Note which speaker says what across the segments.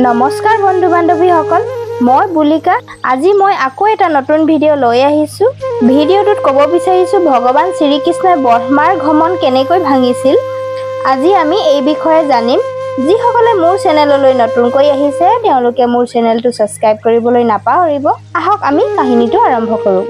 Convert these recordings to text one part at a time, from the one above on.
Speaker 1: নমস্কাৰ বন্ধু বান্ধৱীসকল, মই বুলিকা। আজি মই আকৌ এটা নতুন ভিডিঅ' লৈ আহিছোঁ। ভিডিঅ'টোত ক'ব বিচাৰিছোঁ ভগৱান শ্ৰীকৃষ্ণই ব্ৰহ্মাৰ ঘমন কেনেকৈ ভাঙিছিল। আজি আমি এই বিষয়ে জানিম। যিসকলে মোৰ চেনেললৈ নতুনকৈ আহিছে তেওঁলোকে মোৰ চেনেলটো ছাবস্ক্ৰাইব কৰিবলৈ নাপাহৰিব। আহক আমি কাহিনীটো আৰম্ভ কৰোঁ।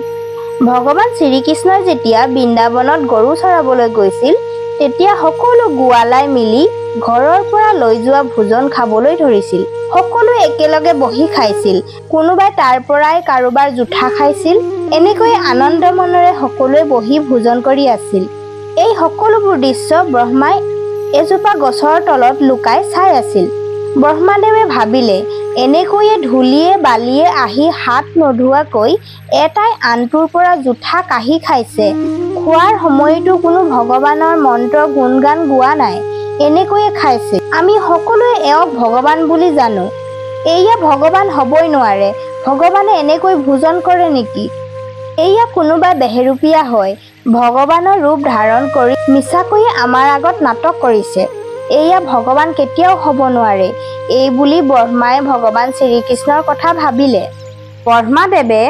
Speaker 1: ভগৱান শ্ৰীকৃষ্ণই যেতিয়া বৃন্দাবনত গৰু চৰাবলৈ গৈছিল তেতিয়া সকলো গোৱালাই মিলি ঘৰৰ পৰা লৈ যোৱা ভোজন খাবলৈ ধৰিছিল। সকলোৱে একেলগে বহি খাইছিল। কোনোবাই তাৰ পৰাই কাৰোবাৰ জুঠা খাইছিল। এনেকৈ আনন্দ মনেৰে সকলোৱে বহি ভোজন কৰি আছিল। এই সকলোবোৰ দৃশ্য ব্ৰহ্মাই এজোপা গছৰ তলত লুকাই চাই আছিল। ব্ৰহ্মাদেৱে ভাবিলে, এনেকৈয়ে ধূলিয়ে বালিয়ে আহি হাত নোধোৱাকৈ এটাই আনটোৰ পৰা জুঠা কাঢ়ি খাইছে। খোৱাৰ সময়তো কোনো ভগৱানৰ মন্ত্ৰ গুণগান গোৱা নাই, এনেকৈয়ে খাইছে। আমি সকলোৱে এওঁক ভগৱান বুলি জানো। এয়া ভগৱান হ'বই নোৱাৰে। ভগৱানে এনেকৈ ভোজন কৰে নেকি? এয়া কোনোবা বেহেৰুপীয়া হয় ভগৱানৰ ৰূপ ধাৰণ কৰি মিছাকৈয়ে আমাৰ আগত নাটক কৰিছে। এয়া ভগৱান কেতিয়াও হ'ব নোৱাৰে। এই বুলি ব্ৰহ্মাই ভগৱান শ্ৰীকৃষ্ণৰ কথা ভাবিলে। ব্ৰহ্মাদেৱে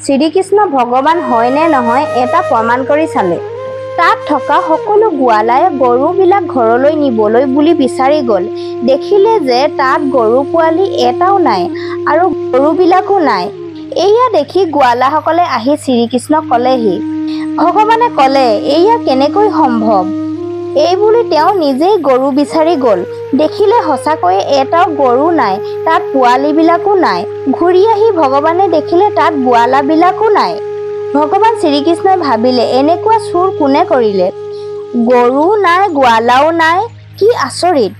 Speaker 1: শ্ৰীকৃষ্ণ ভগৱান হয় নে নহয় এটা প্ৰমাণ কৰি চালে। তাত থকা সকলো গোৱালাই গৰুবিলাক ঘৰলৈ নিবলৈ বুলি বিচাৰি গ'ল। দেখিলে যে তাত গৰু পোৱালি এটাও নাই আৰু গৰুবিলাকো নাই। এয়া দেখি গোৱালাসকলে আহি শ্ৰীকৃষ্ণক ক'লেহি। ভগৱানে ক'লে, এয়া কেনেকৈ সম্ভৱ? এই বুলি তেওঁ নিজেই গৰু বিচাৰি গ'ল। দেখিলে সঁচাকৈয়ে এটাও গৰু নাই, তাত পোৱালিবিলাকো নাই। ঘূৰি আহি ভগৱানে দেখিলে তাত গোৱালাবিলাকো নাই। ভগৱান শ্ৰীকৃষ্ণই ভাবিলে, এনেকুৱা চুৰ কোনে কৰিলে? গৰু নাই, গোৱালাও নাই, কি আচৰিত!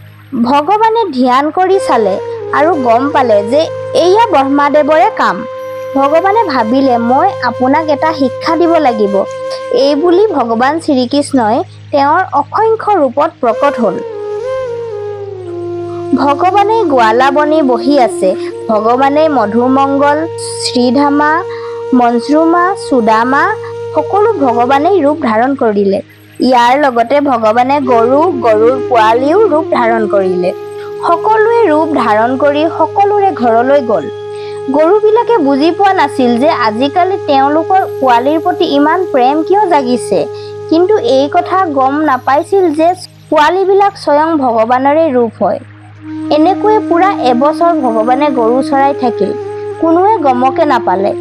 Speaker 1: ভগৱানে ধ্যান কৰি চালে আৰু গম পালে যে এয়া ব্ৰহ্মাদেৱৰে কাম। ভগৱানে ভাবিলে, মই আপোনাক এটা শিক্ষা দিব লাগিব। এই বুলি ভগৱান শ্ৰীকৃষ্ণই তেওঁৰ অসংখ্য ৰূপত প্ৰকট হ'ল। ভগৱানে গোৱালা বনি বহি আছে। ভগৱানে মধুমংগল, শ্ৰীধামা, মঞ্জুমা, সুদামা সকলো ভগৱানেই ৰূপ ধাৰণ কৰিলে। ইয়াৰ লগতে ভগৱানে গৰুৰ পোৱালিও ৰূপ ধাৰণ কৰিলে। সকলোৱে ৰূপ ধাৰণ কৰি সকলোৰে ঘৰলৈ গ'ল। গৰুবিলাকে বুজি পোৱা নাছিল যে আজিকালি তেওঁলোকৰ পোৱালিৰ প্ৰতি ইমান প্ৰেম কিয় জাগিছে। কিন্তু এই কথা গম নাপাইছিল যে পোৱালিবিলাক স্বয়ং ভগৱানৰে ৰূপ হয়। এনেকৈয়ে পুৰা এবছৰ ভগৱানে গৰু চৰাই থাকিল। কোনোৱে গমকে নাপালে।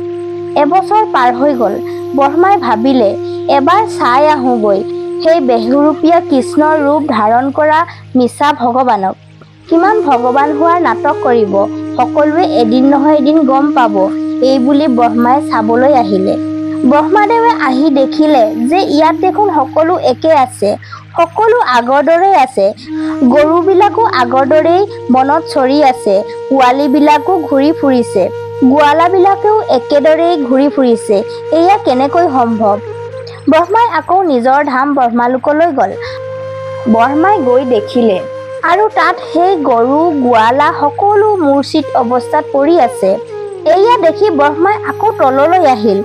Speaker 1: এবছৰ পাৰ হৈ গ'ল। ব্ৰহ্মাই ভাবিলে, এবাৰ চাই আহোঁগৈ সেই বেহুৰুপীয়া কৃষ্ণৰ ৰূপ ধাৰণ কৰা মিছা ভগৱানক। কিমান ভগৱান হোৱাৰ নাটক কৰিব, সকলোৱে এদিন নহয় এদিন গম পাব। এই বুলি ব্ৰহ্মাই চাবলৈ আহিলে। ব্ৰহ্মাদেৱে আহি দেখিলে যে ইয়াত দেখোন সকলো একে আছে। সকলো আগৰ দৰেই আছে। গৰুবিলাকো আগৰ দৰেই বনত চৰি আছে। পোৱালিবিলাকো ঘূৰি ফুৰিছে। গোৱালাবিলাকেও একেদৰেই ঘূৰি ফুৰিছে। এয়া কেনেকৈ সম্ভৱ? ব্ৰহ্মাই আকৌ নিজৰ ধাম ব্ৰহ্মালোকলৈ গ'ল। ব্ৰহ্মাই গৈ দেখিলে আৰু তাত সেই গৰু গোৱালা সকলো মূৰ্ছিত অৱস্থাত পৰি আছে। এয়া দেখি ব্ৰহ্মাই আকৌ তললৈ আহিল।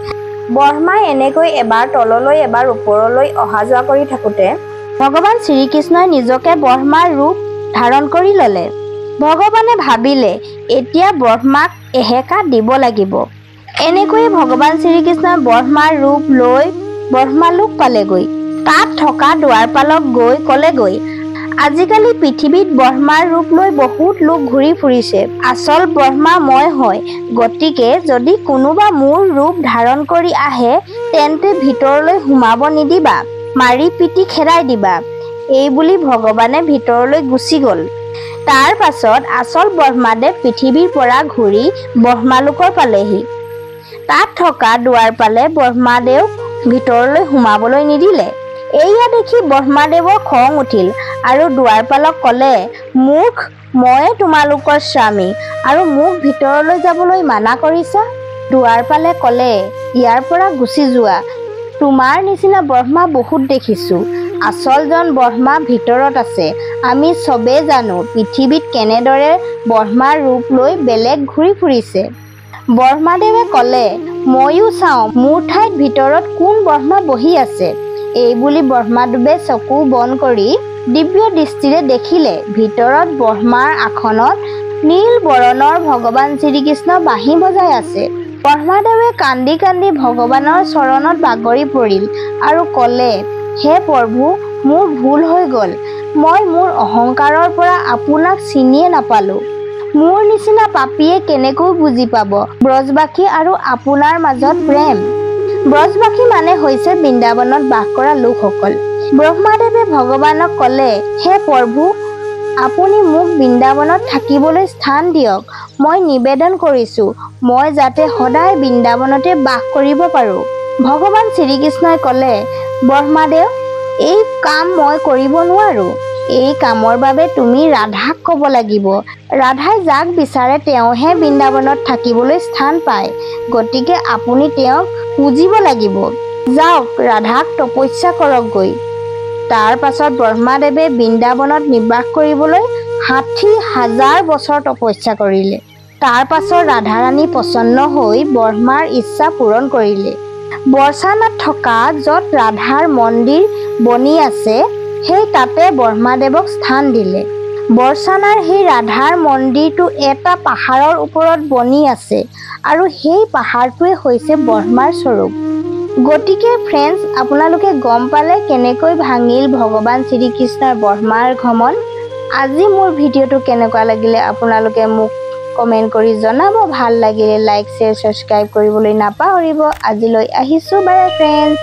Speaker 1: ব্ৰহ্মাই এনেকৈ এবাৰ তললৈ এবাৰ ওপৰলৈ অহা যোৱা কৰি থাকোঁতে ভগৱান শ্ৰীকৃষ্ণই নিজকে ব্ৰহ্মাৰ ৰূপ ধাৰণ কৰি ল'লে। ভগৱানে ভাবিলে, এতিয়া ব্ৰহ্মাক এসেকা দিব লাগিব। এনেকৈয়ে ভগৱান শ্ৰীকৃষ্ণই ব্ৰহ্মাৰ ৰূপ লৈ ব্ৰহ্মালোক পালেগৈ। তাত থকা দুৱাৰপালক গৈ ক'লেগৈ, আজিকালি পৃথিৱীত ব্ৰহ্মাৰ ৰূপ লৈ বহুত লোক ঘূৰি ফুৰিছে। আচল ব্ৰহ্মা মই হয়। গতিকে যদি কোনোবা মোৰ ৰূপ ধাৰণ কৰি আহে তেন্তে ভিতৰলৈ সোমাব নিদিবা, মাৰি পিটি খেদাই দিবা। এই বুলি ভগৱানে ভিতৰলৈ গুচি গ'ল। তাৰ পাছত আচল ব্ৰহ্মাদেৱ পৃথিৱীৰ পৰা ঘূৰি ব্ৰহ্মালোকৰ পালেহি। তাত থকা দুৱাৰপালে ব্ৰহ্মাদেৱক ভিতৰলৈ সোমাবলৈ নিদিলে। এয়া দেখি ব্ৰহ্মাদেৱৰ খং উঠিল আৰু দুৱাৰপালক ক'লে, মূৰ্খ, ময়ে তোমালোকৰ স্বামী আৰু মোক ভিতৰলৈ যাবলৈ মানা কৰিছা? দুৱাৰপালে ক'লে, ইয়াৰ পৰা গুচি যোৱা। তোমাৰ নিচিনা ব্ৰহ্মা বহুত দেখিছোঁ। আচলজন ব্ৰহ্মা ভিতৰত আছে। আমি চবেই জানো পৃথিৱীত কেনেদৰে ব্ৰহ্মাৰ ৰূপ লৈ বেলেগ ঘূৰি ফুৰিছে। ব্ৰহ্মাদেৱে ক'লে, ময়ো চাওঁ মোৰ ঠাইত ভিতৰত কোন ব্ৰহ্মা বহি আছে। এই বুলি ব্ৰহ্মাদেৱে চকু বন্ধ কৰি দিব্য দৃষ্টিৰে দেখিলে ভিতৰত ব্ৰহ্মাৰ আসনত নীল বৰণৰ ভগৱান শ্ৰীকৃষ্ণ বাঁহী বজাই আছে। ব্ৰহ্মাদেৱে কান্দি কান্দি ভগৱানৰ চৰণত বাগৰি পৰিল আৰু ক'লে, হে প্ৰভু, মোৰ ভুল হৈ গ'ল। মই মোৰ অহংকাৰৰ পৰা আপোনাক চিনিয়ে নাপালো। মোৰ নিচিনা পাপীয়ে কেনেকৈ বুজি পাব ব্ৰজবাসী আৰু আপোনাৰ মাজত প্ৰেম। ব্ৰজবাসী মানে হৈছে বৃন্দাবনত বাস কৰা লোকসকল। ব্ৰহ্মাদেৱে ভগৱানক ক'লে, হে প্ৰভু, আপুনি মোক বৃন্দাবনত থাকিবলৈ স্থান দিয়ক। মই নিবেদন কৰিছোঁ, মই যাতে সদায় বৃন্দাবনতে বাস কৰিব পাৰোঁ। ভগৱান শ্ৰীকৃষ্ণই ক'লে, ব্ৰহ্মাদেৱ, এই কাম মই কৰিব নোৱাৰোঁ। এই কামৰ বাবে তুমি ৰাধাক ক'ব লাগিব। ৰাধাই যাক বিচাৰে তেওঁহে বৃন্দাবনত থাকিবলৈ স্থান পায়। গতিকে আপুনি তেওঁক পুজিব লাগিব। যাওক, ৰাধাক তপস্যা কৰকগৈ। তাৰ পাছত ব্ৰহ্মাদেৱে বৃন্দাবনত নিবাস কৰিবলৈ ৬০,০০০ বছৰ তপস্যা কৰিলে। তাৰ পাছত ৰাধাৰাণী প্ৰসন্ন হৈ ব্ৰহ্মাৰ ইচ্ছা পূৰণ কৰিলে। বৰসানাত থকা য'ত ৰাধাৰ মন্দিৰ বনি আছে, সেই তাতে ব্ৰহ্মাদেৱক স্থান দিলে। বৰসানাৰ সেই ৰাধাৰ মন্দিৰটো এটা পাহাৰৰ ওপৰত বনি আছে আৰু সেই পাহাৰটোৱে হৈছে ব্ৰহ্মাৰ স্বৰূপ। গতিকে ফ্ৰেণ্ডছ, আপোনালোকে গম পালে কেনেকৈ ভাঙিল ভগৱান শ্ৰীকৃষ্ণৰ ব্ৰহ্মাৰ ভ্ৰমণ। আজি মোৰ ভিডিঅ'টো কেনেকুৱা লাগিলে আপোনালোকে মোক কমেণ্ট কৰি জনাব। ভাল লাগিলে লাইক, শ্বেয়াৰ, ছাবস্ক্ৰাইব কৰিবলৈ নাপাহৰিব। আজিলৈ আহিছোঁ, বাই ফ্ৰেণ্ডছ।